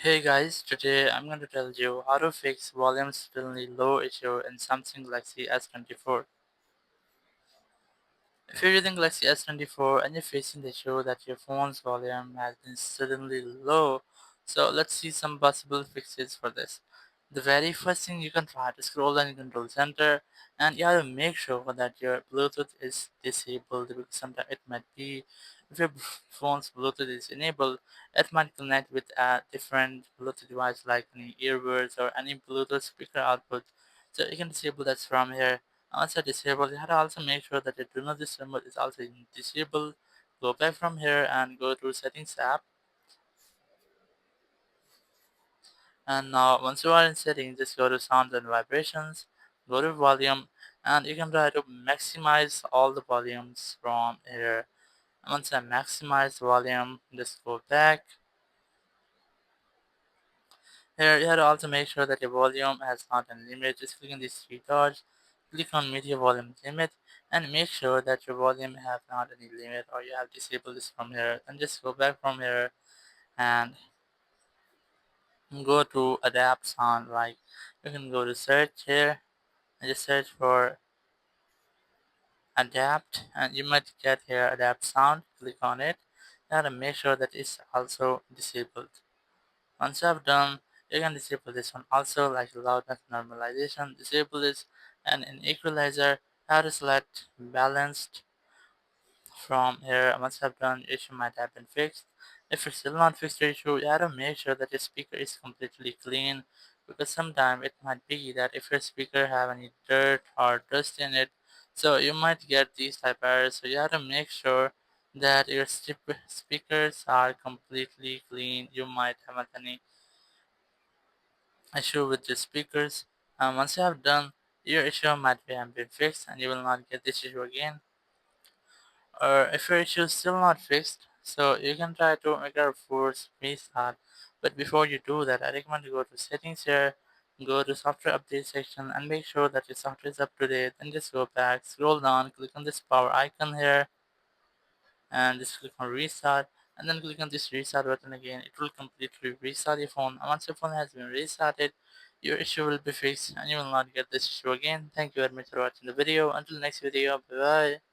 Hey guys, today I'm going to tell you how to fix volume suddenly low issue in Samsung Galaxy S24. If you're using Galaxy S24 and you're facing the issue that your phone's volume has been suddenly low, so let's see some possible fixes for this. The very first thing you can try to scroll down in Control Center and you have to make sure that your Bluetooth is disabled because sometimes it might be if your phone's Bluetooth is enabled, it might connect with a different Bluetooth device like any earbuds or any Bluetooth speaker output. So you can disable that from here. Once I disable, you have to also make sure that the do not disturb mode is also disabled. Go back from here and go to settings app. And now once you are in settings, just go to sound and vibrations, go to volume, and you can try to maximize all the volumes from here. And once I maximize volume, just go back. Here you have to also make sure that your volume has not a limit. Just click on these three dots, click on media volume limit, and make sure that your volume have not any limit or you have disabled this from here. And just go back from here and go to adapt sound. Like you can go to search here and just search for adapt, and you might get here adapt sound. Click on it. You have to make sure that it's also disabled. Once you have done, you can disable this one also, like loudness normalization, disable this, and in equalizer, how to select balanced from here. Once you have done, issue might have been fixed. If it's still not fixed your issue, you have to make sure that your speaker is completely clean, because sometimes it might be that if your speaker have any dirt or dust in it, so you might get these type errors. So you have to make sure that your speakers are completely clean. You might have any issue with your speakers. Once you have done, your issue might be have been fixed and you will not get this issue again. Or if your issue is still not fixed, so you can try to make a force restart. But before you do that, I recommend you go to settings here, go to software update section and make sure that your software is up to date. Then just go back, scroll down, click on this power icon here and just click on restart, and then click on this restart button again. It will completely restart your phone, and once your phone has been restarted, your issue will be fixed and you will not get this issue again. Thank you very much for watching the video. Until next video, bye bye.